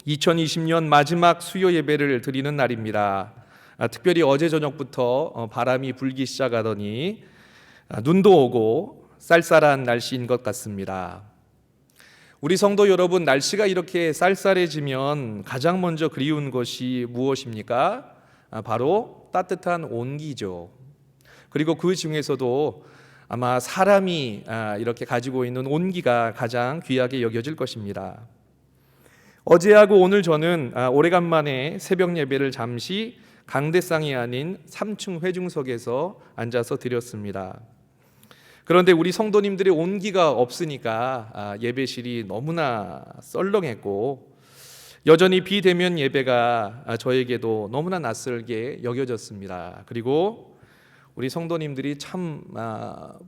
2020년 마지막 수요 예배를 드리는 날입니다. 특별히 어제 저녁부터 바람이 불기 시작하더니 눈도 오고 쌀쌀한 날씨인 것 같습니다. 우리 성도 여러분, 날씨가 이렇게 쌀쌀해지면 가장 먼저 그리운 것이 무엇입니까? 바로 따뜻한 온기죠. 그리고 그 중에서도 아마 사람이 이렇게 가지고 있는 온기가 가장 귀하게 여겨질 것입니다. 어제하고 오늘 저는 오래간만에 새벽 예배를 잠시 강대상이 아닌 3층 회중석에서 앉아서 드렸습니다. 그런데 우리 성도님들의 온기가 없으니까 예배실이 너무나 썰렁했고 여전히 비대면 예배가 저에게도 너무나 낯설게 여겨졌습니다. 그리고 우리 성도님들이 참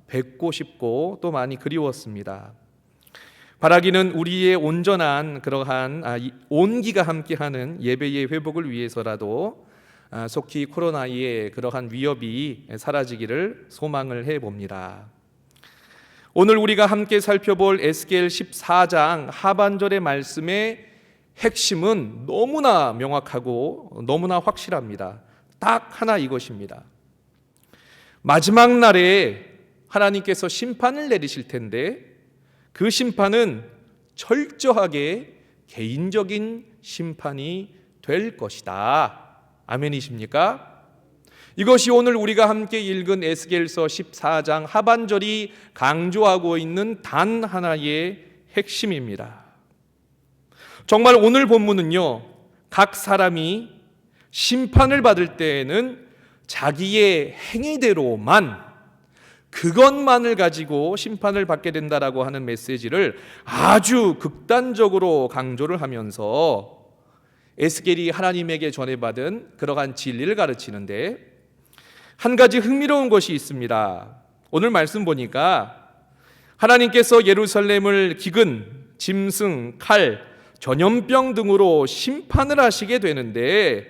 뵙고 싶고 또 많이 그리웠습니다. 바라기는 우리의 온전한 그러한 온기가 함께하는 예배의 회복을 위해서라도 속히 코로나의 그러한 위협이 사라지기를 소망을 해봅니다. 오늘 우리가 함께 살펴볼 에스겔 14장 하반절의 말씀의 핵심은 너무나 명확하고 너무나 확실합니다. 딱 하나 이것입니다. 마지막 날에 하나님께서 심판을 내리실 텐데 그 심판은 철저하게 개인적인 심판이 될 것이다. 아멘이십니까? 이것이 오늘 우리가 함께 읽은 에스겔서 14장 하반절이 강조하고 있는 단 하나의 핵심입니다. 정말 오늘 본문은요, 각 사람이 심판을 받을 때에는 자기의 행위대로만 그것만을 가지고 심판을 받게 된다라고 하는 메시지를 아주 극단적으로 강조를 하면서 에스겔이 하나님에게 전해받은 그러한 진리를 가르치는데 한 가지 흥미로운 것이 있습니다. 오늘 말씀 보니까 하나님께서 예루살렘을 기근, 짐승, 칼, 전염병 등으로 심판을 하시게 되는데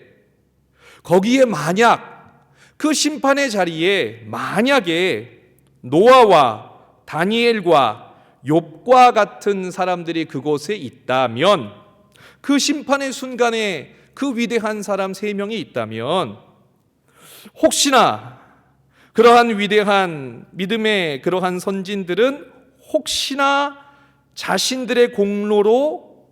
거기에 만약 그 심판의 자리에 만약에 노아와 다니엘과 욥과 같은 사람들이 그곳에 있다면 그 심판의 순간에 그 위대한 사람 3명이 있다면 혹시나 그러한 위대한 믿음의 그러한 선진들은 혹시나 자신들의 공로로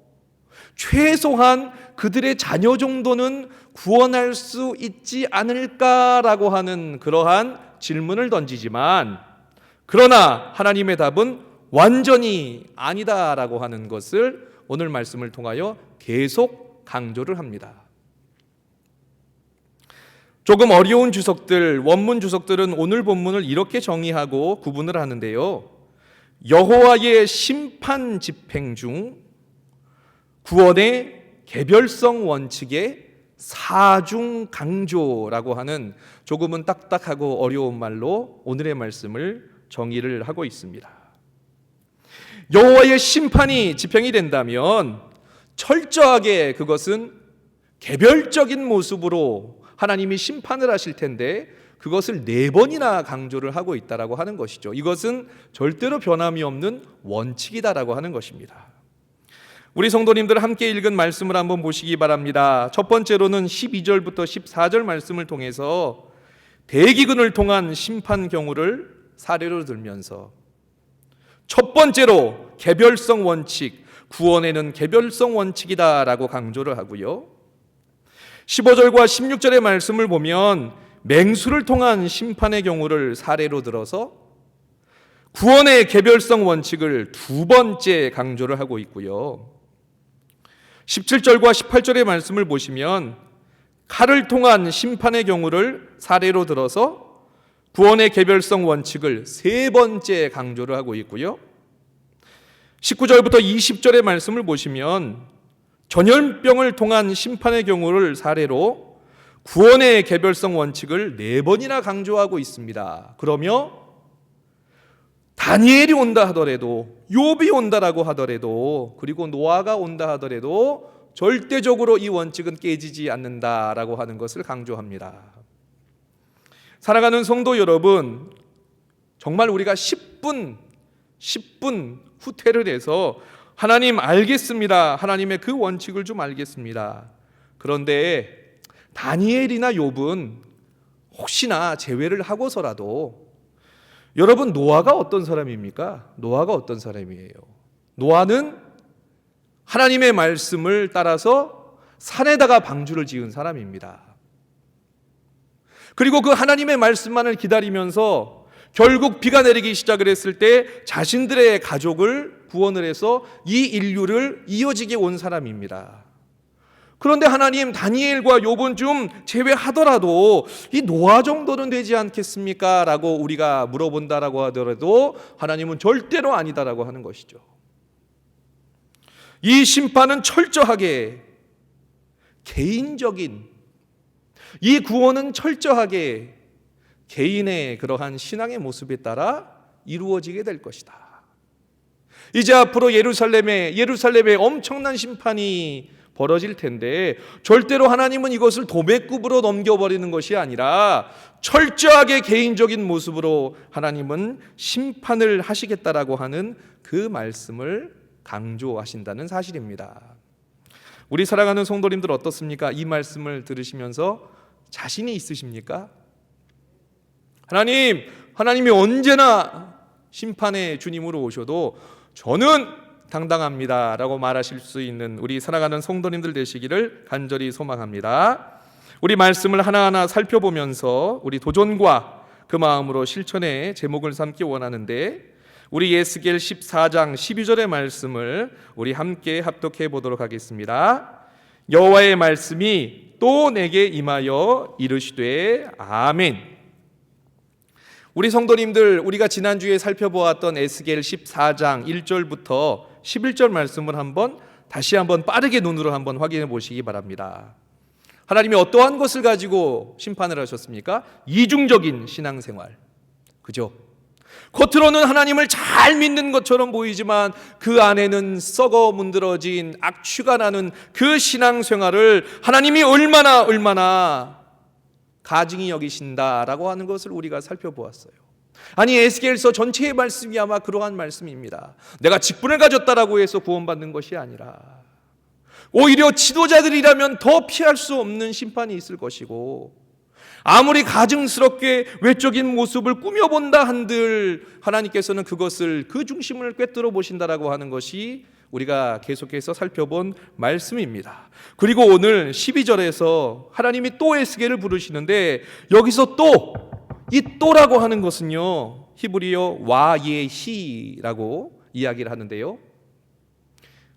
최소한 그들의 자녀 정도는 구원할 수 있지 않을까라고 하는 그러한 질문을 던지지만 그러나 하나님의 답은 완전히 아니다라고 하는 것을 오늘 말씀을 통하여 계속 강조를 합니다. 조금 어려운 주석들, 원문 주석들은 오늘 본문을 이렇게 정의하고 구분을 하는데요. 여호와의 심판 집행 중 구원의 개별성 원칙의 사중 강조라고 하는 조금은 딱딱하고 어려운 말로 오늘의 말씀을 정의를 하고 있습니다. 여호와의 심판이 집행이 된다면 철저하게 그것은 개별적인 모습으로 하나님이 심판을 하실 텐데 그것을 4번이나 강조를 하고 있다라고 하는 것이죠. 이것은 절대로 변함이 없는 원칙이다라고 하는 것입니다. 우리 성도님들 함께 읽은 말씀을 한번 보시기 바랍니다. 첫 번째로는 12절부터 14절 말씀을 통해서 대기근을 통한 심판 경우를 사례로 들면서 첫 번째로 개별성 원칙, 구원에는 개별성 원칙이다라고 강조를 하고요. 15절과 16절의 말씀을 보면 맹수를 통한 심판의 경우를 사례로 들어서 구원의 개별성 원칙을 2번째 강조를 하고 있고요. 17절과 18절의 말씀을 보시면 칼을 통한 심판의 경우를 사례로 들어서 구원의 개별성 원칙을 3번째 강조를 하고 있고요. 19절부터 20절의 말씀을 보시면 전염병을 통한 심판의 경우를 사례로 구원의 개별성 원칙을 4번이나 강조하고 있습니다. 그러며 다니엘이 온다 하더라도, 욥이 온다라고 하더라도, 그리고 노아가 온다 하더라도 절대적으로 이 원칙은 깨지지 않는다라고 하는 것을 강조합니다. 사랑하는 성도 여러분, 정말 우리가 10분 후퇴를 해서 하나님 알겠습니다. 하나님의 그 원칙을 좀 알겠습니다. 그런데 다니엘이나 욥은 혹시나 제외를 하고서라도 여러분 노아가 어떤 사람입니까? 노아가 어떤 사람이에요? 노아는 하나님의 말씀을 따라서 산에다가 방주를 지은 사람입니다. 그리고 그 하나님의 말씀만을 기다리면서 결국 비가 내리기 시작을 했을 때 자신들의 가족을 구원을 해서 이 인류를 이어지게 온 사람입니다. 그런데 하나님 다니엘과 욥은 좀 제외하더라도 이 노아 정도는 되지 않겠습니까? 라고 우리가 물어본다라고 하더라도 하나님은 절대로 아니다라고 하는 것이죠. 이 심판은 철저하게 개인적인, 이 구원은 철저하게 개인의 그러한 신앙의 모습에 따라 이루어지게 될 것이다. 이제 앞으로 예루살렘에 엄청난 심판이 벌어질 텐데 절대로 하나님은 이것을 도매급으로 넘겨버리는 것이 아니라 철저하게 개인적인 모습으로 하나님은 심판을 하시겠다라고 하는 그 말씀을 강조하신다는 사실입니다. 우리 사랑하는 성도님들 어떻습니까? 이 말씀을 들으시면서 자신이 있으십니까? 하나님이 언제나 심판의 주님으로 오셔도 저는 당당합니다 라고 말하실 수 있는 우리 사랑하는 성도님들 되시기를 간절히 소망합니다. 우리 말씀을 하나하나 살펴보면서 우리 도전과 그 마음으로 실천의 제목을 삼기 원하는데 우리 예스겔 14장 12절의 말씀을 우리 함께 합독해 보도록 하겠습니다. 여호와의 말씀이 또 내게 임하여 이르시되 아멘. 우리 성도님들, 우리가 지난주에 살펴보았던 에스겔 14장 1절부터 11절 말씀을 다시 한번 빠르게 눈으로 한번 확인해 보시기 바랍니다. 하나님이 어떠한 것을 가지고 심판을 하셨습니까? 이중적인 신앙생활. 그죠? 겉으로는 하나님을 잘 믿는 것처럼 보이지만 그 안에는 썩어 문드러진 악취가 나는 그 신앙생활을 하나님이 얼마나 가증히 여기신다라고 하는 것을 우리가 살펴보았어요. 아니 에스겔서 전체의 말씀이 아마 그러한 말씀입니다. 내가 직분을 가졌다라고 해서 구원받는 것이 아니라 오히려 지도자들이라면 더 피할 수 없는 심판이 있을 것이고 아무리 가증스럽게 외적인 모습을 꾸며본다 한들 하나님께서는 그것을 그 중심을 꿰뚫어 보신다라고 하는 것이 우리가 계속해서 살펴본 말씀입니다. 그리고 오늘 12절에서 하나님이 또 에스겔을 부르시는데 여기서 이 또라고 하는 것은요 히브리어 와예히라고 이야기를 하는데요.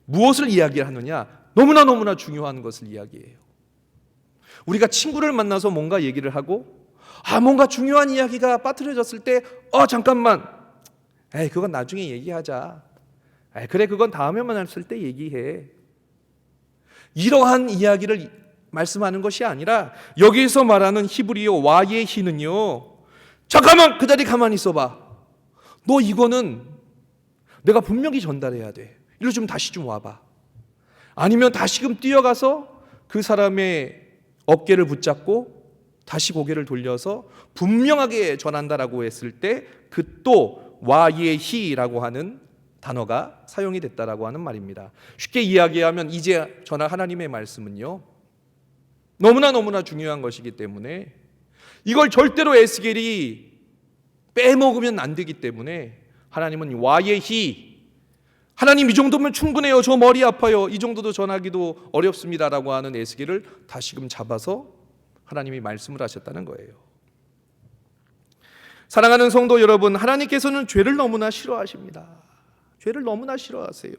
무엇을 이야기하느냐? 너무나 중요한 것을 이야기해요. 우리가 친구를 만나서 뭔가 얘기를 하고 뭔가 중요한 이야기가 빠뜨려졌을 때 잠깐만 그건 나중에 얘기하자. 그래 그건 다음에 만났을 때 얘기해. 이러한 이야기를 말씀하는 것이 아니라 여기서 말하는 히브리어 와예히는요 잠깐만 그 자리 가만히 있어봐. 너 이거는 내가 분명히 전달해야 돼. 이리로 좀 다시 좀 와봐. 아니면 다시금 뛰어가서 그 사람의 어깨를 붙잡고 다시 고개를 돌려서 분명하게 전한다라고 했을 때 그 또 와예히라고 하는 단어가 사용이 됐다라고 하는 말입니다. 쉽게 이야기하면 이제 전할 하나님의 말씀은요 너무나 중요한 것이기 때문에 이걸 절대로 에스겔이 빼먹으면 안 되기 때문에 하나님은 와예히 하나님 이 정도면 충분해요. 저 머리 아파요. 이 정도도 전하기도 어렵습니다라고 하는 에스겔을 다시금 잡아서 하나님이 말씀을 하셨다는 거예요. 사랑하는 성도 여러분, 하나님께서는 죄를 너무나 싫어하십니다. 죄를 너무나 싫어하세요.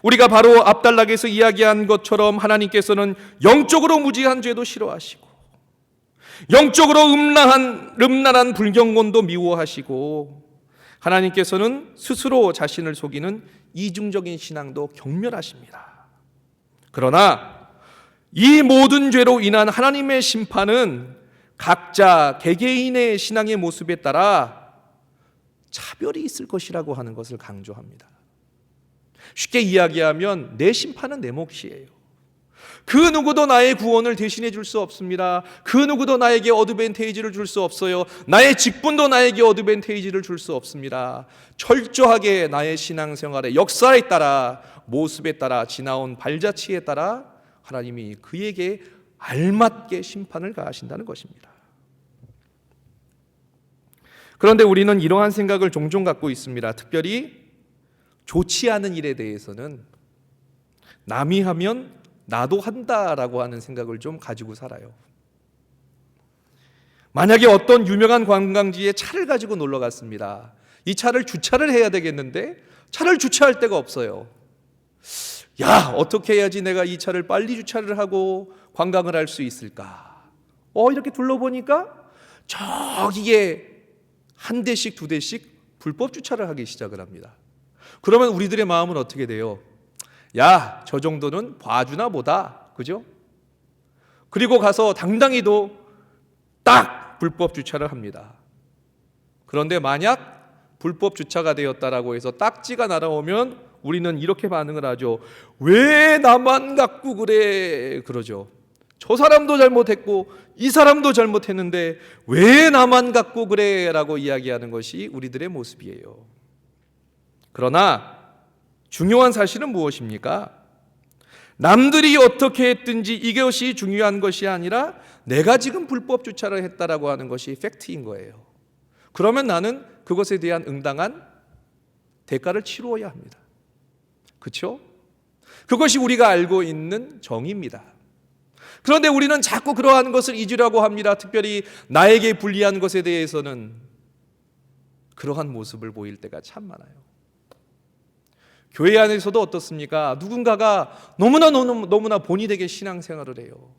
우리가 바로 앞단락에서 이야기한 것처럼 하나님께서는 영적으로 무지한 죄도 싫어하시고 영적으로 음란한 불경건도 미워하시고 하나님께서는 스스로 자신을 속이는 이중적인 신앙도 경멸하십니다. 그러나 이 모든 죄로 인한 하나님의 심판은 각자 개개인의 신앙의 모습에 따라 차별이 있을 것이라고 하는 것을 강조합니다. 쉽게 이야기하면 내 심판은 내 몫이에요. 그 누구도 나의 구원을 대신해 줄 수 없습니다. 그 누구도 나에게 어드밴테이지를 줄 수 없어요. 나의 직분도 나에게 어드밴테이지를 줄 수 없습니다. 철저하게 나의 신앙생활의 역사에 따라, 모습에 따라, 지나온 발자취에 따라 하나님이 그에게 알맞게 심판을 가하신다는 것입니다. 그런데 우리는 이러한 생각을 종종 갖고 있습니다. 특별히 좋지 않은 일에 대해서는 남이 하면 나도 한다라고 하는 생각을 좀 가지고 살아요. 만약에 어떤 유명한 관광지에 차를 가지고 놀러 갔습니다. 이 차를 주차를 해야 되겠는데 차를 주차할 데가 없어요. 야, 어떻게 해야지 내가 이 차를 빨리 주차를 하고 관광을 할 수 있을까? 이렇게 둘러보니까 저기에 한 대씩 두 대씩 불법 주차를 하기 시작을 합니다. 그러면 우리들의 마음은 어떻게 돼요? 야, 저 정도는 봐주나 보다, 그죠? 그리고 가서 당당히도 딱 불법 주차를 합니다. 그런데 만약 불법 주차가 되었다라고 해서 딱지가 날아오면 우리는 이렇게 반응을 하죠. 왜 나만 갖고 그래? 그러죠. 저 사람도 잘못했고 이 사람도 잘못했는데 왜 나만 갖고 그래? 라고 이야기하는 것이 우리들의 모습이에요. 그러나 중요한 사실은 무엇입니까? 남들이 어떻게 했든지 이것이 중요한 것이 아니라 내가 지금 불법 주차를 했다라고 하는 것이 팩트인 거예요. 그러면 나는 그것에 대한 응당한 대가를 치루어야 합니다. 그렇죠? 그것이 우리가 알고 있는 정의입니다. 그런데 우리는 자꾸 그러한 것을 잊으려고 합니다. 특별히 나에게 불리한 것에 대해서는 그러한 모습을 보일 때가 참 많아요. 교회 안에서도 어떻습니까? 누군가가 너무나 본의 되게 신앙생활을 해요.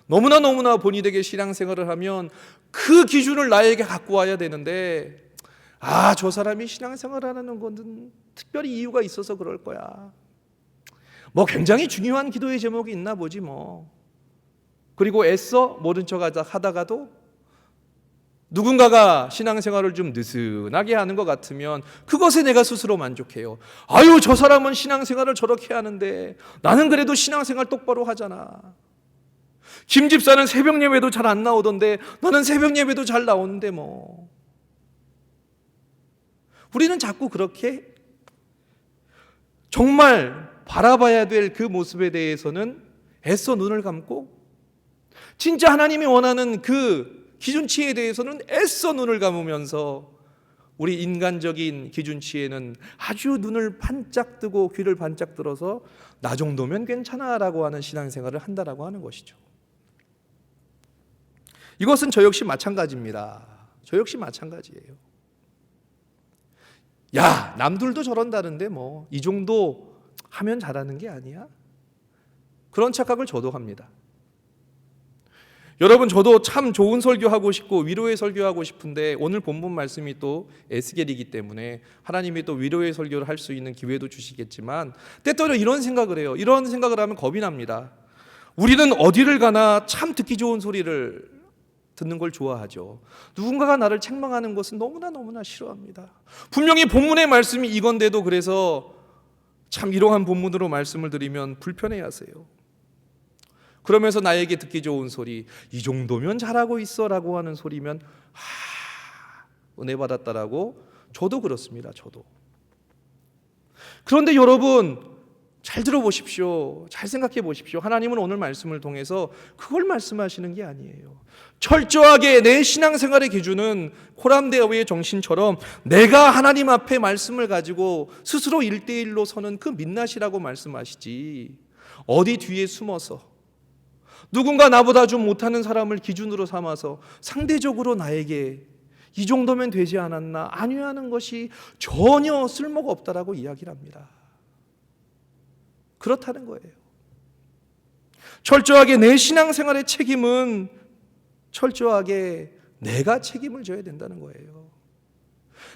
너무나 본의 되게 신앙생활을 하면 그 기준을 나에게 갖고 와야 되는데 저 사람이 신앙생활하는 것은 특별히 이유가 있어서 그럴 거야. 굉장히 중요한 기도의 제목이 있나 보지 뭐. 그리고 애써 모른 척 하다가도 누군가가 신앙생활을 좀 느슨하게 하는 것 같으면 그것에 내가 스스로 만족해요. 저 사람은 신앙생활을 저렇게 하는데 나는 그래도 신앙생활 똑바로 하잖아. 김 집사는 새벽 예배도 잘 안 나오던데 나는 새벽 예배도 잘 나오는데 뭐. 우리는 자꾸 그렇게 정말 바라봐야 될 그 모습에 대해서는 애써 눈을 감고 진짜 하나님이 원하는 그 기준치에 대해서는 애써 눈을 감으면서 우리 인간적인 기준치에는 아주 눈을 반짝 뜨고 귀를 반짝 들어서 나 정도면 괜찮아라고 하는 신앙생활을 한다라고 하는 것이죠. 이것은 저 역시 마찬가지입니다. 저 역시 마찬가지예요. 야, 남들도 저런다는데 뭐 이 정도 하면 잘하는 게 아니야? 그런 착각을 저도 합니다. 여러분, 저도 참 좋은 설교하고 싶고 위로의 설교하고 싶은데 오늘 본문 말씀이 또 에스겔이기 때문에 하나님이 또 위로의 설교를 할 수 있는 기회도 주시겠지만 때때로 이런 생각을 해요. 이런 생각을 하면 겁이 납니다. 우리는 어디를 가나 참 듣기 좋은 소리를 듣는 걸 좋아하죠. 누군가가 나를 책망하는 것은 너무나 싫어합니다. 분명히 본문의 말씀이 이건데도 그래서 참 이러한 본문으로 말씀을 드리면 불편해하세요. 그러면서 나에게 듣기 좋은 소리, 이 정도면 잘하고 있어 라고 하는 소리면 은혜 받았다라고 저도 그렇습니다. 저도. 그런데 여러분 잘 들어보십시오. 잘 생각해 보십시오. 하나님은 오늘 말씀을 통해서 그걸 말씀하시는 게 아니에요. 철저하게 내 신앙생활의 기준은 코람데오의 정신처럼 내가 하나님 앞에 말씀을 가지고 스스로 1대1로 서는 그 민낯이라고 말씀하시지, 어디 뒤에 숨어서 누군가 나보다 좀 못하는 사람을 기준으로 삼아서 상대적으로 나에게 이 정도면 되지 않았나 안위하는 것이 전혀 쓸모가 없다라고 이야기를 합니다. 그렇다는 거예요. 철저하게 내 신앙생활의 책임은 철저하게 내가 책임을 져야 된다는 거예요.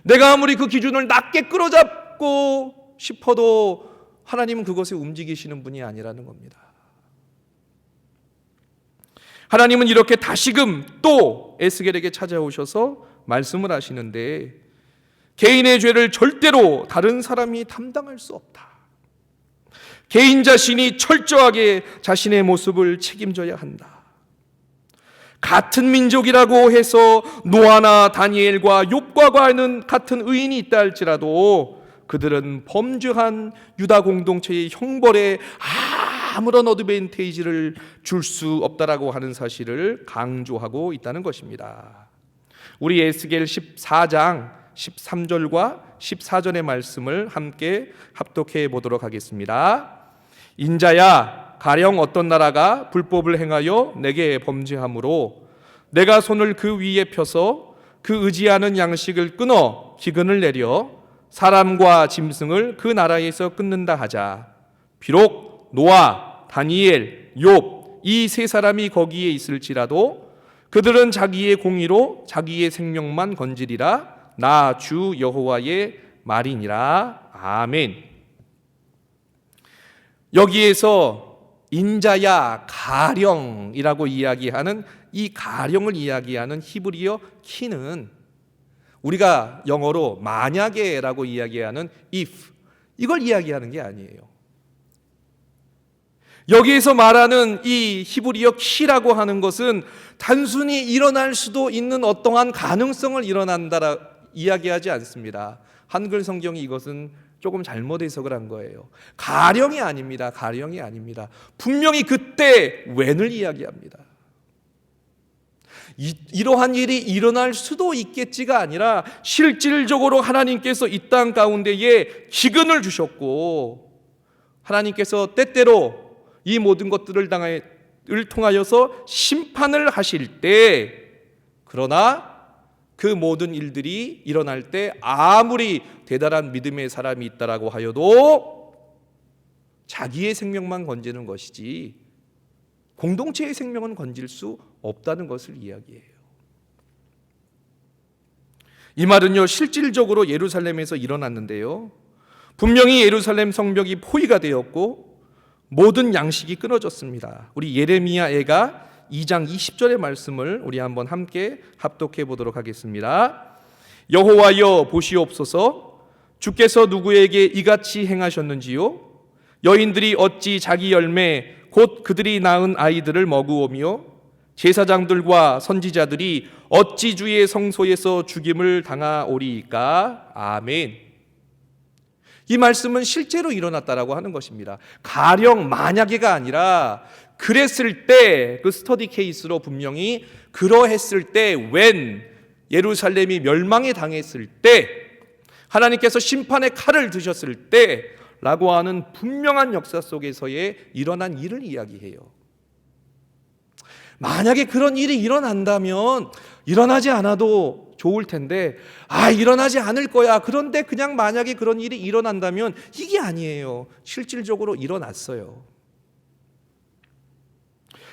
내가 아무리 그 기준을 낮게 끌어잡고 싶어도 하나님은 그것에 움직이시는 분이 아니라는 겁니다. 하나님은 이렇게 다시금 또 에스겔에게 찾아오셔서 말씀을 하시는데 개인의 죄를 절대로 다른 사람이 담당할 수 없다. 개인 자신이 철저하게 자신의 모습을 책임져야 한다. 같은 민족이라고 해서 노아나 다니엘과 욥과 같은 의인이 있다 할지라도 그들은 범죄한 유다 공동체의 형벌에 아무런 어드밴테이지를 줄 수 없다라고 하는 사실을 강조하고 있다는 것입니다. 우리 에스겔 14장 13절과 14절의 말씀을 함께 합독해 보도록 하겠습니다. 인자야, 가령 어떤 나라가 불법을 행하여 내게 범죄함으로 내가 손을 그 위에 펴서 그 의지하는 양식을 끊어 기근을 내려 사람과 짐승을 그 나라에서 끊는다 하자. 비록 노아, 다니엘, 욥 이 세 사람이 거기에 있을지라도 그들은 자기의 공의로 자기의 생명만 건지리라. 나 주 여호와의 말이니라. 아멘. 여기에서 인자야, 가령이라고 이야기하는 이 가령을 이야기하는 히브리어 키는 우리가 영어로 만약에라고 이야기하는 if, 이걸 이야기하는 게 아니에요. 여기에서 말하는 이 히브리어 키라고 하는 것은 단순히 일어날 수도 있는 어떠한 가능성을 일어난다라 이야기하지 않습니다. 한글 성경이 이것은 조금 잘못 해석을 한 거예요. 가령이 아닙니다. 가령이 아닙니다. 분명히 그때 when을 이야기합니다. 이러한 일이 일어날 수도 있겠지가 아니라 실질적으로 하나님께서 이 땅 가운데에 기근을 주셨고 하나님께서 때때로 이 모든 것들을 통하여서 심판을 하실 때, 그러나 그 모든 일들이 일어날 때 아무리 대단한 믿음의 사람이 있다라고 하여도 자기의 생명만 건지는 것이지 공동체의 생명은 건질 수 없다는 것을 이야기해요. 이 말은요, 실질적으로 예루살렘에서 일어났는데요, 분명히 예루살렘 성벽이 포위가 되었고 모든 양식이 끊어졌습니다. 우리 예레미야애가 2장 20절의 말씀을 우리 한번 함께 합독해 보도록 하겠습니다. 여호와여 보시옵소서, 주께서 누구에게 이같이 행하셨는지요? 여인들이 어찌 자기 열매 곧 그들이 낳은 아이들을 먹으오며 제사장들과 선지자들이 어찌 주의 성소에서 죽임을 당하오리이까? 아멘. 이 말씀은 실제로 일어났다라고 하는 것입니다. 가령 만약에가 아니라 그랬을 때, 그 스터디 케이스로 분명히 그러했을 때, when 예루살렘이 멸망에 당했을 때, 하나님께서 심판의 칼을 드셨을 때 라고 하는 분명한 역사 속에서의 일어난 일을 이야기해요. 만약에 그런 일이 일어난다면 일어나지 않아도 좋을 텐데, 일어나지 않을 거야. 그런데 그냥 만약에 그런 일이 일어난다면 이게 아니에요. 실질적으로 일어났어요.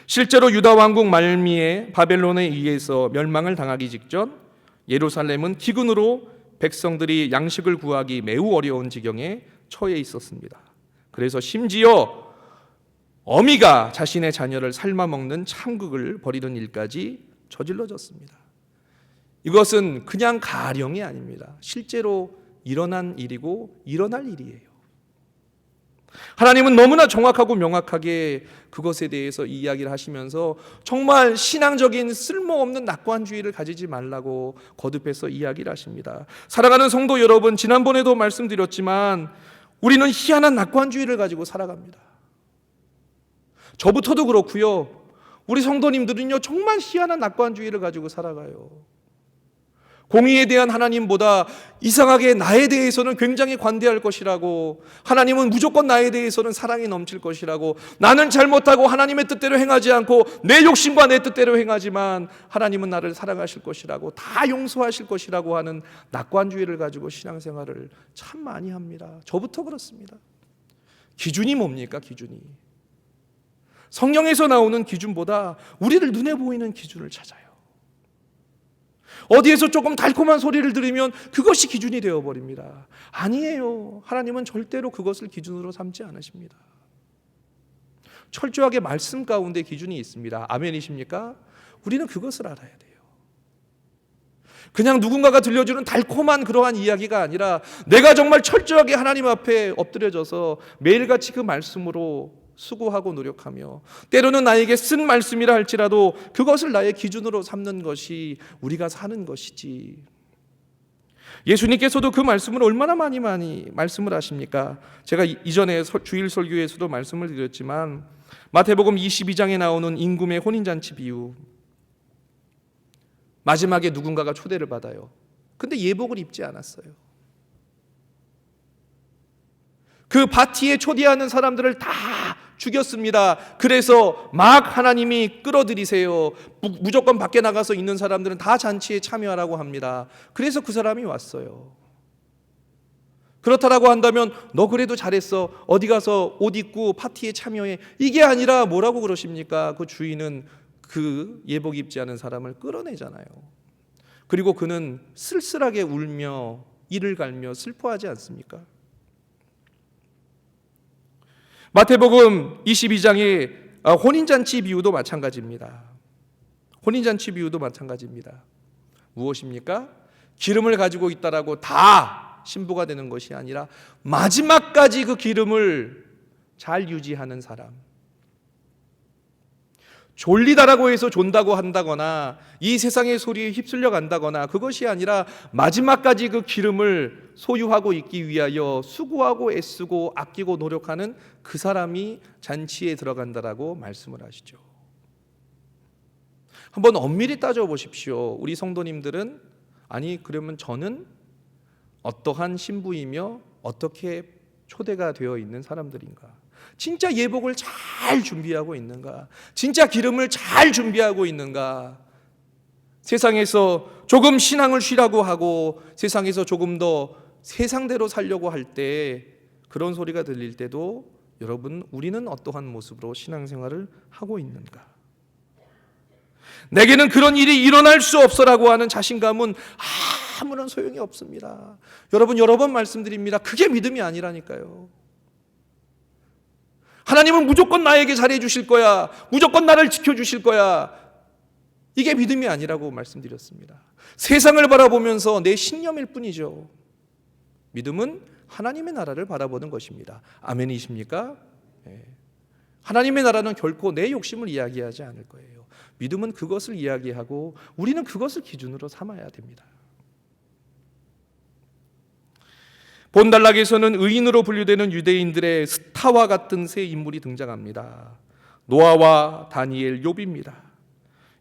실제로 유다 왕국 말미에 바벨론에 의해서 멸망을 당하기 직전 예루살렘은 기근으로 백성들이 양식을 구하기 매우 어려운 지경에 처해 있었습니다. 그래서 심지어 어미가 자신의 자녀를 삶아먹는 참극을 벌이는 일까지 저질러졌습니다. 이것은 그냥 가령이 아닙니다. 실제로 일어난 일이고 일어날 일이에요. 하나님은 너무나 정확하고 명확하게 그것에 대해서 이야기를 하시면서 정말 신앙적인 쓸모없는 낙관주의를 가지지 말라고 거듭해서 이야기를 하십니다. 사랑하는 성도 여러분, 지난번에도 말씀드렸지만 우리는 희한한 낙관주의를 가지고 살아갑니다. 저부터도 그렇고요. 우리 성도님들은요, 정말 희한한 낙관주의를 가지고 살아가요. 공의에 대한 하나님보다 이상하게 나에 대해서는 굉장히 관대할 것이라고, 하나님은 무조건 나에 대해서는 사랑이 넘칠 것이라고, 나는 잘못하고 하나님의 뜻대로 행하지 않고 내 욕심과 내 뜻대로 행하지만 하나님은 나를 사랑하실 것이라고, 다 용서하실 것이라고 하는 낙관주의를 가지고 신앙생활을 참 많이 합니다. 저부터 그렇습니다. 기준이 뭡니까? 기준이 성경에서 나오는 기준보다 우리를 눈에 보이는 기준을 찾아요. 어디에서 조금 달콤한 소리를 들으면 그것이 기준이 되어버립니다. 아니에요. 하나님은 절대로 그것을 기준으로 삼지 않으십니다. 철저하게 말씀 가운데 기준이 있습니다. 아멘이십니까? 우리는 그것을 알아야 돼요. 그냥 누군가가 들려주는 달콤한 그러한 이야기가 아니라 내가 정말 철저하게 하나님 앞에 엎드려져서 매일같이 그 말씀으로 수고하고 노력하며 때로는 나에게 쓴 말씀이라 할지라도 그것을 나의 기준으로 삼는 것이 우리가 사는 것이지. 예수님께서도 그 말씀을 얼마나 많이 말씀을 하십니까? 제가 이전에 주일 설교에서도 말씀을 드렸지만 마태복음 22장에 나오는 임금의 혼인잔치 비유, 마지막에 누군가가 초대를 받아요. 근데 예복을 입지 않았어요. 그 파티에 초대하는 사람들을 다 죽였습니다. 그래서 막 하나님이 끌어들이세요. 무조건 밖에 나가서 있는 사람들은 다 잔치에 참여하라고 합니다. 그래서 그 사람이 왔어요. 그렇다라고 한다면 너 그래도 잘했어. 어디 가서 옷 입고 파티에 참여해. 이게 아니라 뭐라고 그러십니까? 그 주인은 그 예복 입지 않은 사람을 끌어내잖아요. 그리고 그는 쓸쓸하게 울며 이를 갈며 슬퍼하지 않습니까? 마태복음 22장의 혼인잔치 비유도 마찬가지입니다. 혼인잔치 비유도 마찬가지입니다. 무엇입니까? 기름을 가지고 있다라고 다 신부가 되는 것이 아니라 마지막까지 그 기름을 잘 유지하는 사람. 졸리다라고 해서 존다고 한다거나 이 세상의 소리에 휩쓸려 간다거나 그것이 아니라 마지막까지 그 기름을 소유하고 있기 위하여 수고하고 애쓰고 아끼고 노력하는 그 사람이 잔치에 들어간다라고 말씀을 하시죠. 한번 엄밀히 따져보십시오. 우리 성도님들은 아니 그러면 저는 어떠한 신부이며 어떻게 초대가 되어 있는 사람들인가? 진짜 예복을 잘 준비하고 있는가? 진짜 기름을 잘 준비하고 있는가? 세상에서 조금 신앙을 쉬라고 하고 세상에서 조금 더 세상대로 살려고 할 때 그런 소리가 들릴 때도 여러분 우리는 어떠한 모습으로 신앙생활을 하고 있는가? 내게는 그런 일이 일어날 수 없어라고 하는 자신감은 아무런 소용이 없습니다. 여러분 여러 번 말씀드립니다. 그게 믿음이 아니라니까요. 하나님은 무조건 나에게 잘해 주실 거야. 무조건 나를 지켜주실 거야. 이게 믿음이 아니라고 말씀드렸습니다. 세상을 바라보면서 내 신념일 뿐이죠. 믿음은 하나님의 나라를 바라보는 것입니다. 아멘이십니까? 네. 하나님의 나라는 결코 내 욕심을 이야기하지 않을 거예요. 믿음은 그것을 이야기하고 우리는 그것을 기준으로 삼아야 됩니다. 본단락에서는 의인으로 분류되는 유대인들의 스타와 같은 세 인물이 등장합니다. 노아와 다니엘, 욥입니다.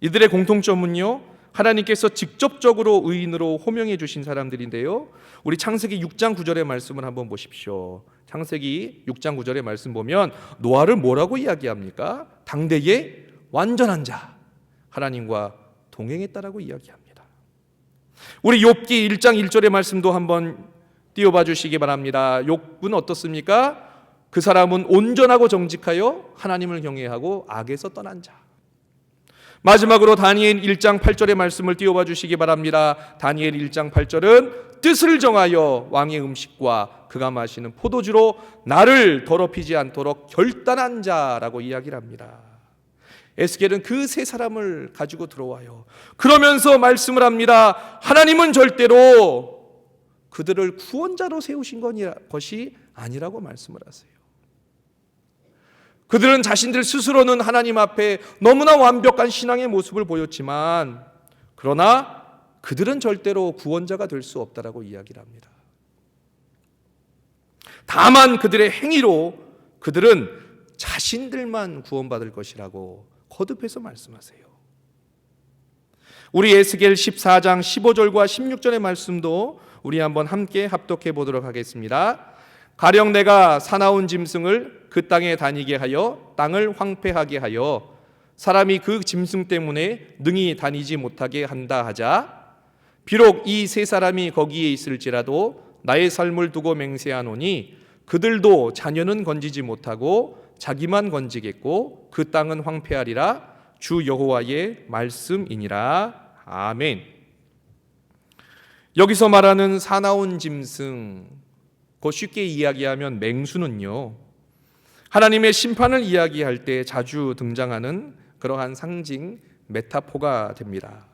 이들의 공통점은요, 하나님께서 직접적으로 의인으로 호명해 주신 사람들인데요. 우리 창세기 6장 9절의 말씀을 한번 보십시오. 창세기 6장 9절의 말씀 보면 노아를 뭐라고 이야기합니까? 당대의 완전한 자, 하나님과 동행했다라고 이야기합니다. 우리 욥기 1장 1절의 말씀도 한번 띄워봐 주시기 바랍니다. 욥은 어떻습니까? 그 사람은 온전하고 정직하여 하나님을 경외하고 악에서 떠난 자. 마지막으로 다니엘 1장 8절의 말씀을 띄워봐 주시기 바랍니다. 다니엘 1장 8절은 뜻을 정하여 왕의 음식과 그가 마시는 포도주로 나를 더럽히지 않도록 결단한 자라고 이야기를 합니다. 에스겔은 그 세 사람을 가지고 들어와요. 그러면서 말씀을 합니다. 하나님은 절대로 그들을 구원자로 세우신 것이 아니라고 말씀을 하세요. 그들은 자신들 스스로는 하나님 앞에 너무나 완벽한 신앙의 모습을 보였지만 그러나 그들은 절대로 구원자가 될 수 없다라고 이야기를 합니다. 다만 그들의 행위로 그들은 자신들만 구원받을 것이라고 거듭해서 말씀하세요. 우리 에스겔 14장 15절과 16절의 말씀도 우리 한번 함께 합독해 보도록 하겠습니다. 가령 내가 사나운 짐승을 그 땅에 다니게 하여 땅을 황폐하게 하여 사람이 그 짐승 때문에 능히 다니지 못하게 한다 하자. 비록 이 세 사람이 거기에 있을지라도 나의 삶을 두고 맹세하노니 그들도 자녀는 건지지 못하고 자기만 건지겠고 그 땅은 황폐하리라. 주 여호와의 말씀이니라. 아멘. 여기서 말하는 사나운 짐승, 그 쉽게 이야기하면 맹수는요, 하나님의 심판을 이야기할 때 자주 등장하는 그러한 상징, 메타포가 됩니다.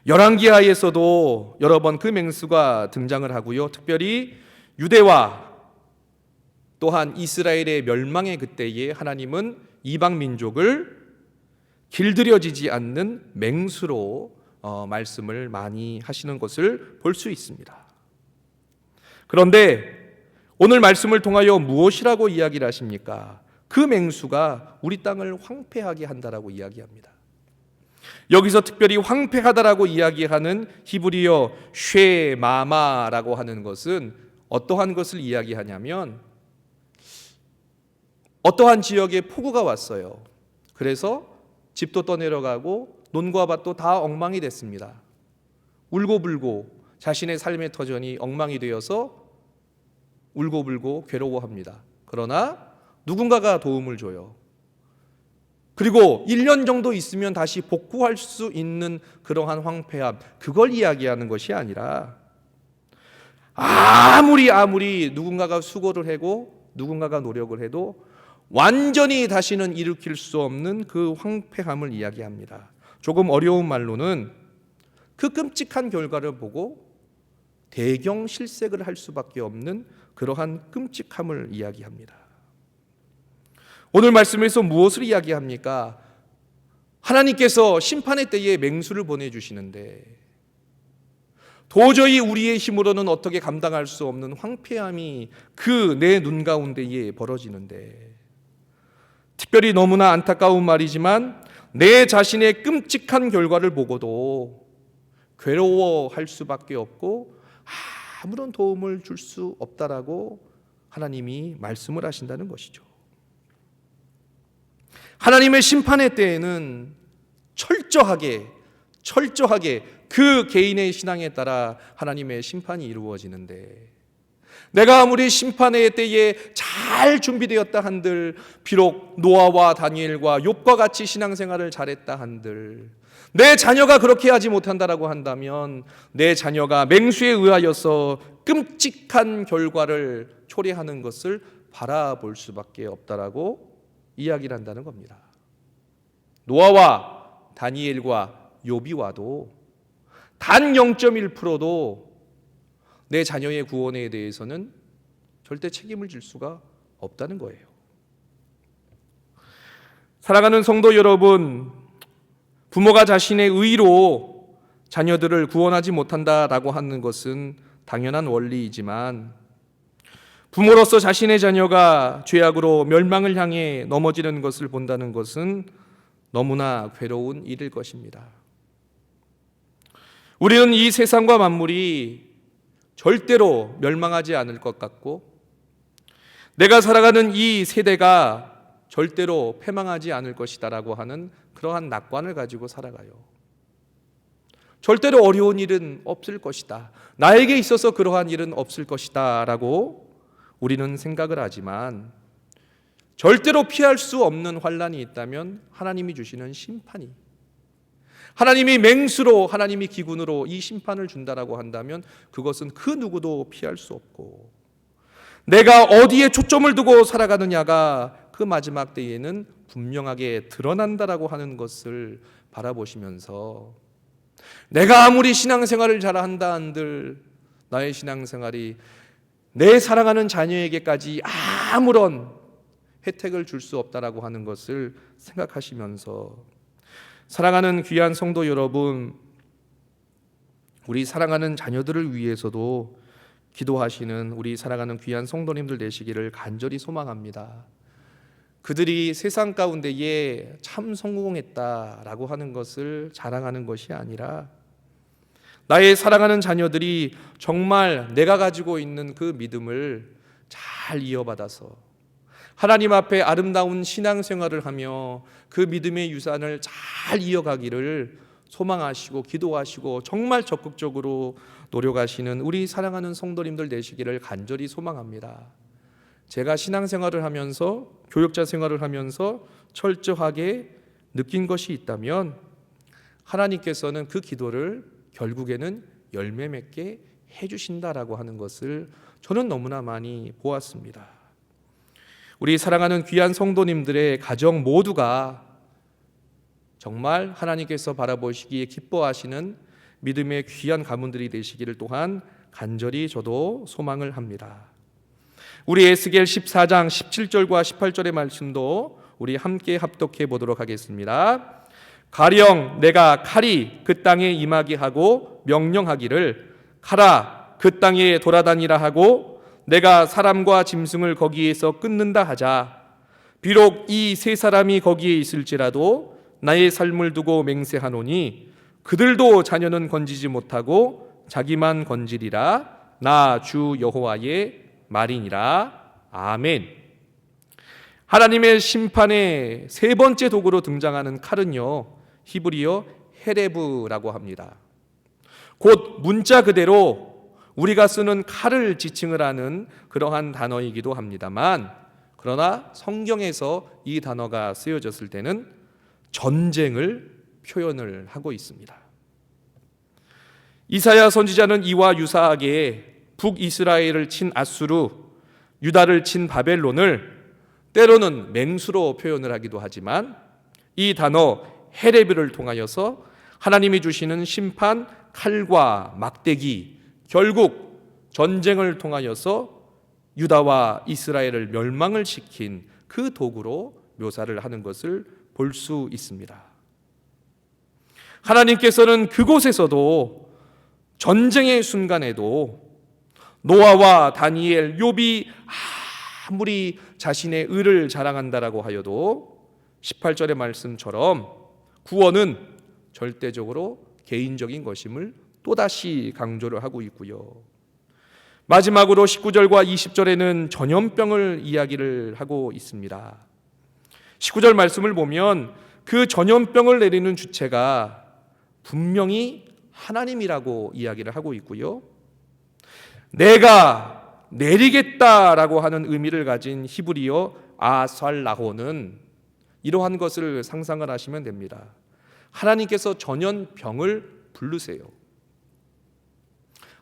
열왕기하에서도 여러 번 그 맹수가 등장을 하고요. 특별히 유대와 또한 이스라엘의 멸망의 그때에 하나님은 이방 민족을 길들여지지 않는 맹수로 말씀을 많이 하시는 것을 볼 수 있습니다. 그런데 오늘 말씀을 통하여 무엇이라고 이야기를 하십니까? 그 맹수가 우리 땅을 황폐하게 한다라고 이야기합니다. 여기서 특별히 황폐하다라고 이야기하는 히브리어 쉐마마라고 하는 것은 어떠한 것을 이야기하냐면 어떠한 지역에 폭우가 왔어요. 그래서 집도 떠내려가고 논과 밭도 다 엉망이 됐습니다. 울고불고 자신의 삶의 터전이 엉망이 되어서 울고불고 괴로워합니다. 그러나 누군가가 도움을 줘요. 그리고 1년 정도 있으면 다시 복구할 수 있는 그러한 황폐함, 그걸 이야기하는 것이 아니라 아무리 누군가가 수고를 하고 누군가가 노력을 해도 완전히 다시는 일으킬 수 없는 그 황폐함을 이야기합니다. 조금 어려운 말로는 그 끔찍한 결과를 보고 대경실색을 할 수밖에 없는 그러한 끔찍함을 이야기합니다. 오늘 말씀에서 무엇을 이야기합니까? 하나님께서 심판의 때에 맹수를 보내주시는데 도저히 우리의 힘으로는 어떻게 감당할 수 없는 황폐함이 그 내 눈 가운데에 벌어지는데, 특별히 너무나 안타까운 말이지만 내 자신의 끔찍한 결과를 보고도 괴로워할 수밖에 없고 아무런 도움을 줄 수 없다라고 하나님이 말씀을 하신다는 것이죠. 하나님의 심판의 때에는 철저하게 그 개인의 신앙에 따라 하나님의 심판이 이루어지는데, 내가 아무리 심판의 때에 잘 준비되었다 한들, 비록 노아와 다니엘과 욥과 같이 신앙생활을 잘했다 한들, 내 자녀가 그렇게 하지 못한다라고 한다면 내 자녀가 맹수에 의하여서 끔찍한 결과를 초래하는 것을 바라볼 수밖에 없다라고 이야기를 한다는 겁니다. 노아와 다니엘과 욥이 와도 단 0.1%도 내 자녀의 구원에 대해서는 절대 책임을 질 수가 없다는 거예요. 사랑하는 성도 여러분, 부모가 자신의 의로 자녀들을 구원하지 못한다라고 하는 것은 당연한 원리이지만, 부모로서 자신의 자녀가 죄악으로 멸망을 향해 넘어지는 것을 본다는 것은 너무나 괴로운 일일 것입니다. 우리는 이 세상과 만물이 절대로 멸망하지 않을 것 같고, 내가 살아가는 이 세대가 절대로 패망하지 않을 것이다라고 하는 그러한 낙관을 가지고 살아가요. 절대로 어려운 일은 없을 것이다, 나에게 있어서 그러한 일은 없을 것이다 라고 우리는 생각을 하지만, 절대로 피할 수 없는 환난이 있다면 하나님이 주시는 심판이, 하나님이 맹수로, 하나님이 기군으로 이 심판을 준다라고 한다면 그것은 그 누구도 피할 수 없고, 내가 어디에 초점을 두고 살아가느냐가 그 마지막 때에는 분명하게 드러난다라고 하는 것을 바라보시면서, 내가 아무리 신앙생활을 잘한다 한들 나의 신앙생활이 내 사랑하는 자녀에게까지 아무런 혜택을 줄 수 없다라고 하는 것을 생각하시면서, 사랑하는 귀한 성도 여러분, 우리 사랑하는 자녀들을 위해서도 기도하시는 우리 사랑하는 귀한 성도님들 되시기를 간절히 소망합니다. 그들이 세상 가운데에 참 성공했다라고 하는 것을 자랑하는 것이 아니라, 나의 사랑하는 자녀들이 정말 내가 가지고 있는 그 믿음을 잘 이어받아서 하나님 앞에 아름다운 신앙생활을 하며 그 믿음의 유산을 잘 이어가기를 소망하시고 기도하시고 정말 적극적으로 노력하시는 우리 사랑하는 성도님들 되시기를 간절히 소망합니다. 제가 신앙생활을 하면서, 교역자 생활을 하면서 철저하게 느낀 것이 있다면, 하나님께서는 그 기도를 결국에는 열매 맺게 해주신다라고 하는 것을 저는 너무나 많이 보았습니다. 우리 사랑하는 귀한 성도님들의 가정 모두가 정말 하나님께서 바라보시기에 기뻐하시는 믿음의 귀한 가문들이 되시기를 또한 간절히 저도 소망을 합니다. 우리 에스겔 14장 17절과 18절의 말씀도 우리 함께 합독해 보도록 하겠습니다. 가령 내가 칼이 그 땅에 임하게 하고 명령하기를 가라 그 땅에 돌아다니라 하고 내가 사람과 짐승을 거기에서 끊는다 하자. 비록 이 세 사람이 거기에 있을지라도 나의 삶을 두고 맹세하노니 그들도 자녀는 건지지 못하고 자기만 건지리라. 나 주 여호와의 말이니라. 아멘. 하나님의 심판의 세 번째 도구로 등장하는 칼은요, 히브리어 헤레브라고 합니다. 곧 문자 그대로 우리가 쓰는 칼을 지칭을 하는 그러한 단어이기도 합니다만, 그러나 성경에서 이 단어가 쓰여졌을 때는 전쟁을 표현을 하고 있습니다. 이사야 선지자는 이와 유사하게 북이스라엘을 친 아수르, 유다를 친 바벨론을 때로는 맹수로 표현을 하기도 하지만, 이 단어 헤레브를 통하여서 하나님이 주시는 심판, 칼과 막대기, 결국 전쟁을 통하여서 유다와 이스라엘을 멸망을 시킨 그 도구로 묘사를 하는 것을 볼 수 있습니다. 하나님께서는 그곳에서도 전쟁의 순간에도 노아와 다니엘, 욥이 아무리 자신의 의를 자랑한다라고 하여도 18절의 말씀처럼 구원은 절대적으로 개인적인 것임을 또다시 강조를 하고 있고요. 마지막으로 19절과 20절에는 전염병을 이야기를 하고 있습니다. 19절 말씀을 보면 그 전염병을 내리는 주체가 분명히 하나님이라고 이야기를 하고 있고요. 내가 내리겠다라고 하는 의미를 가진 히브리어 아살라호는 이러한 것을 상상을 하시면 됩니다. 하나님께서 전염병을 부르세요.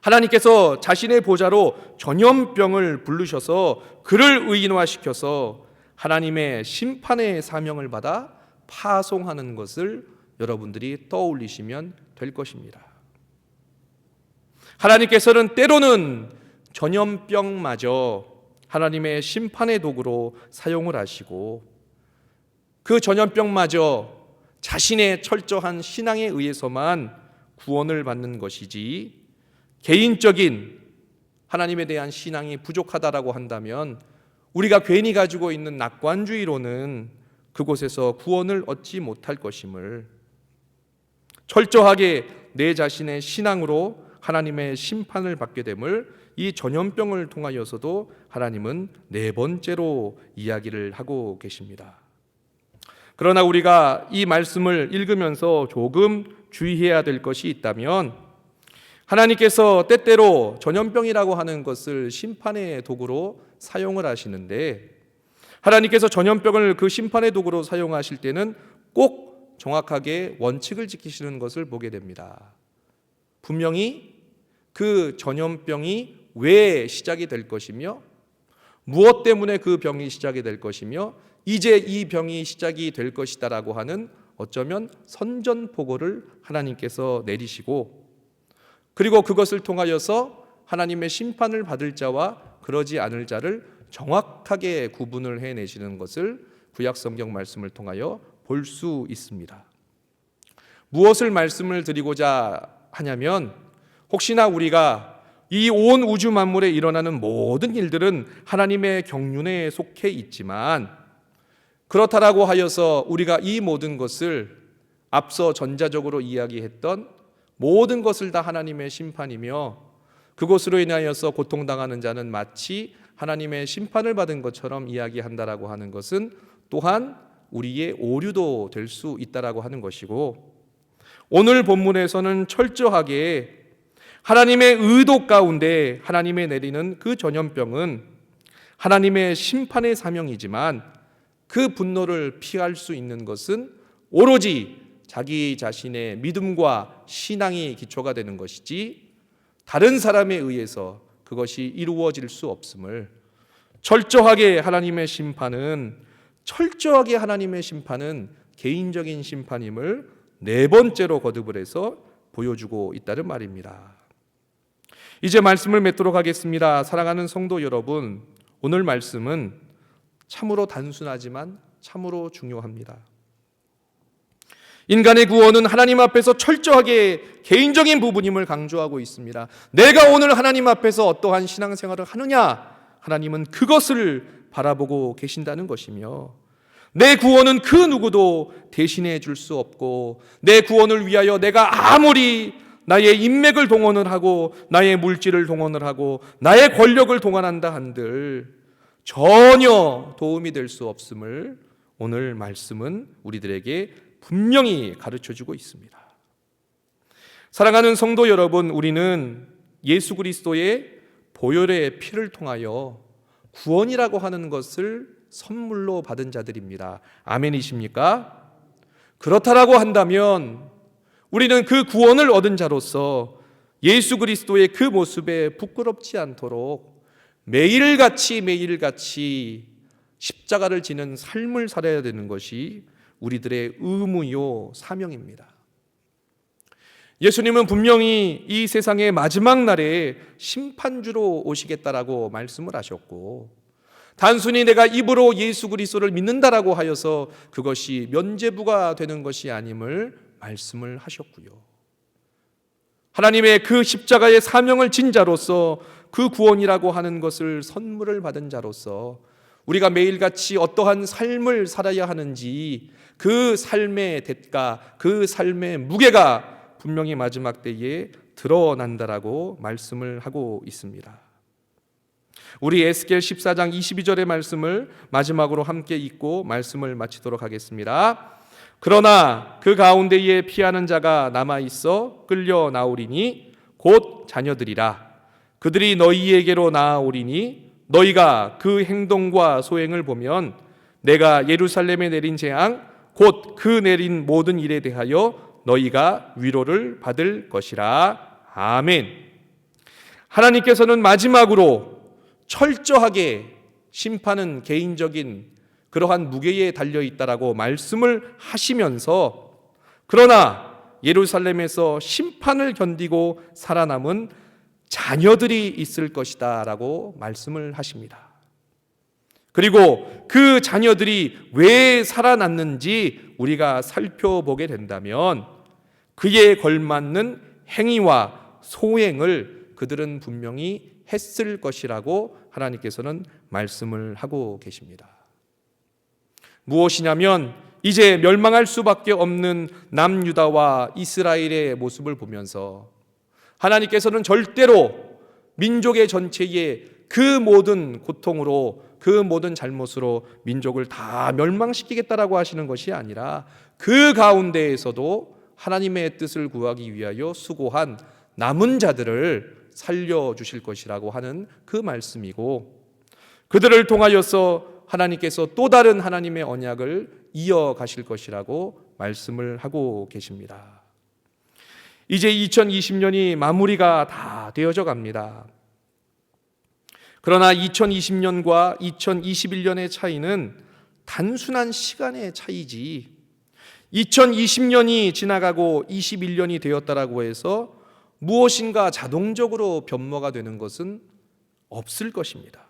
하나님께서 자신의 보좌로 전염병을 부르셔서 그를 의인화시켜서 하나님의 심판의 사명을 받아 파송하는 것을 여러분들이 떠올리시면 될 것입니다. 하나님께서는 때로는 전염병마저 하나님의 심판의 도구로 사용을 하시고, 그 전염병마저 자신의 철저한 신앙에 의해서만 구원을 받는 것이지, 개인적인 하나님에 대한 신앙이 부족하다라고 한다면 우리가 괜히 가지고 있는 낙관주의로는 그곳에서 구원을 얻지 못할 것임을, 철저하게 내 자신의 신앙으로 하나님의 심판을 받게 됨을 이 전염병을 통하여서도 하나님은 네 번째로 이야기를 하고 계십니다. 그러나 우리가 이 말씀을 읽으면서 조금 주의해야 될 것이 있다면, 하나님께서 때때로 전염병이라고 하는 것을 심판의 도구로 사용을 하시는데, 하나님께서 전염병을 그 심판의 도구로 사용하실 때는 꼭 정확하게 원칙을 지키시는 것을 보게 됩니다. 분명히 그 전염병이 왜 시작이 될 것이며, 무엇 때문에 그 병이 시작이 될 것이며, 이제 이 병이 시작이 될 것이다라고 하는 어쩌면 선전포고를 하나님께서 내리시고, 그리고 그것을 통하여서 하나님의 심판을 받을 자와 그러지 않을 자를 정확하게 구분을 해내시는 것을 구약 성경 말씀을 통하여 볼 수 있습니다. 무엇을 말씀을 드리고자 하냐면, 혹시나 우리가 이 온 우주 만물에 일어나는 모든 일들은 하나님의 경륜에 속해 있지만, 그렇다라고 하여서 우리가 이 모든 것을 앞서 전자적으로 이야기했던 모든 것을 다 하나님의 심판이며, 그것으로 인하여서 고통당하는 자는 마치 하나님의 심판을 받은 것처럼 이야기한다라고 하는 것은 또한 우리의 오류도 될 수 있다라고 하는 것이고, 오늘 본문에서는 철저하게 하나님의 의도 가운데 하나님의 내리는 그 전염병은 하나님의 심판의 사명이지만, 그 분노를 피할 수 있는 것은 오로지 자기 자신의 믿음과 신앙이 기초가 되는 것이지, 다른 사람에 의해서 그것이 이루어질 수 없음을, 철저하게 하나님의 심판은 개인적인 심판임을 네 번째로 거듭을 해서 보여주고 있다는 말입니다. 이제 말씀을 맺도록 하겠습니다. 사랑하는 성도 여러분, 오늘 말씀은 참으로 단순하지만 참으로 중요합니다. 인간의 구원은 하나님 앞에서 철저하게 개인적인 부분임을 강조하고 있습니다. 내가 오늘 하나님 앞에서 어떠한 신앙생활을 하느냐, 하나님은 그것을 바라보고 계신다는 것이며, 내 구원은 그 누구도 대신해 줄 수 없고, 내 구원을 위하여 내가 아무리 나의 인맥을 동원을 하고 나의 물질을 동원을 하고 나의 권력을 동원한다 한들 전혀 도움이 될 수 없음을 오늘 말씀은 우리들에게 분명히 가르쳐주고 있습니다. 사랑하는 성도 여러분, 우리는 예수 그리스도의 보혈의 피를 통하여 구원이라고 하는 것을 선물로 받은 자들입니다. 아멘이십니까? 그렇다라고 한다면 우리는 그 구원을 얻은 자로서 예수 그리스도의 그 모습에 부끄럽지 않도록 매일같이 십자가를 지는 삶을 살아야 되는 것이 우리들의 의무요 사명입니다. 예수님은 분명히 이 세상의 마지막 날에 심판주로 오시겠다라고 말씀을 하셨고, 단순히 내가 입으로 예수 그리스도를 믿는다라고 하여서 그것이 면죄부가 되는 것이 아님을 말씀을 하셨고요. 하나님의 그 십자가의 사명을 진 자로서 그 구원이라고 하는 것을 선물을 받은 자로서 우리가 매일같이 어떠한 삶을 살아야 하는지 그 삶의 대가, 그 삶의 무게가 분명히 마지막 때에 드러난다라고 말씀을 하고 있습니다. 우리 에스겔 14장 22절의 말씀을 마지막으로 함께 읽고 말씀을 마치도록 하겠습니다. 그러나 그 가운데에 피하는 자가 남아있어 끌려 나오리니 곧 자녀들이라. 그들이 너희에게로 나아오리니 너희가 그 행동과 소행을 보면 내가 예루살렘에 내린 재앙 곧 그 내린 모든 일에 대하여 너희가 위로를 받을 것이라. 아멘. 하나님께서는 마지막으로 철저하게 심판은 개인적인 그러한 무게에 달려있다라고 말씀을 하시면서, 그러나 예루살렘에서 심판을 견디고 살아남은 자녀들이 있을 것이다 라고 말씀을 하십니다. 그리고 그 자녀들이 왜 살아났는지 우리가 살펴보게 된다면 그에 걸맞는 행위와 소행을 그들은 분명히 했을 것이라고 하나님께서는 말씀을 하고 계십니다. 무엇이냐면 이제 멸망할 수밖에 없는 남유다와 이스라엘의 모습을 보면서 하나님께서는 절대로 민족의 전체에 그 모든 고통으로, 그 모든 잘못으로 민족을 다 멸망시키겠다라고 하시는 것이 아니라 그 가운데에서도 하나님의 뜻을 구하기 위하여 수고한 남은 자들을 살려주실 것이라고 하는 그 말씀이고, 그들을 통하여서 하나님께서 또 다른 하나님의 언약을 이어가실 것이라고 말씀을 하고 계십니다. 이제 2020년이 마무리가 다 되어져 갑니다. 그러나 2020년과 2021년의 차이는 단순한 시간의 차이지 2020년이 지나가고 21년이 되었다라고 해서 무엇인가 자동적으로 변모가 되는 것은 없을 것입니다.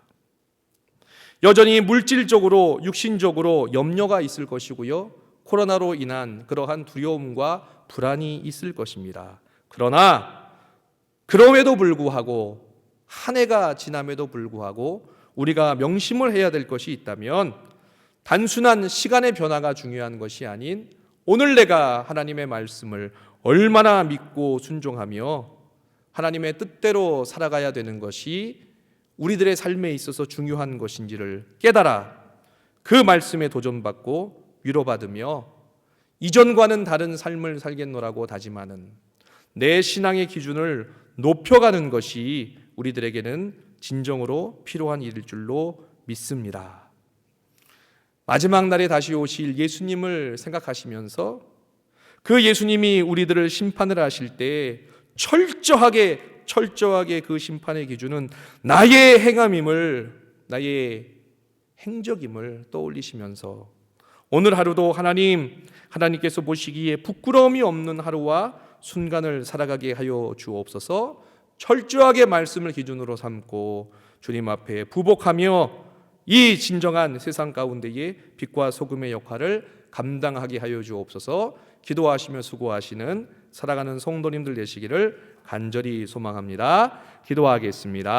여전히 물질적으로, 육신적으로 염려가 있을 것이고요. 코로나로 인한 그러한 두려움과 불안이 있을 것입니다. 그러나 그럼에도 불구하고, 한 해가 지남에도 불구하고 우리가 명심을 해야 될 것이 있다면 단순한 시간의 변화가 중요한 것이 아닌 오늘 내가 하나님의 말씀을 얼마나 믿고 순종하며 하나님의 뜻대로 살아가야 되는 것이 우리들의 삶에 있어서 중요한 것인지를 깨달아 그 말씀에 도전받고 위로받으며 이전과는 다른 삶을 살겠노라고 다짐하는 내 신앙의 기준을 높여가는 것이 우리들에게는 진정으로 필요한 일일 줄로 믿습니다. 마지막 날에 다시 오실 예수님을 생각하시면서 그 예수님이 우리들을 심판을 하실 때 철저하게 그 심판의 기준은 나의 행함임을, 나의 행적임을 떠올리시면서 오늘 하루도 하나님께서 보시기에 부끄러움이 없는 하루와 순간을 살아가게 하여 주옵소서. 철저하게 말씀을 기준으로 삼고 주님 앞에 부복하며 이 진정한 세상 가운데의 빛과 소금의 역할을 감당하게 하여 주옵소서. 기도하시며 수고하시는 살아가는 성도님들 되시기를 간절히 소망합니다. 기도하겠습니다.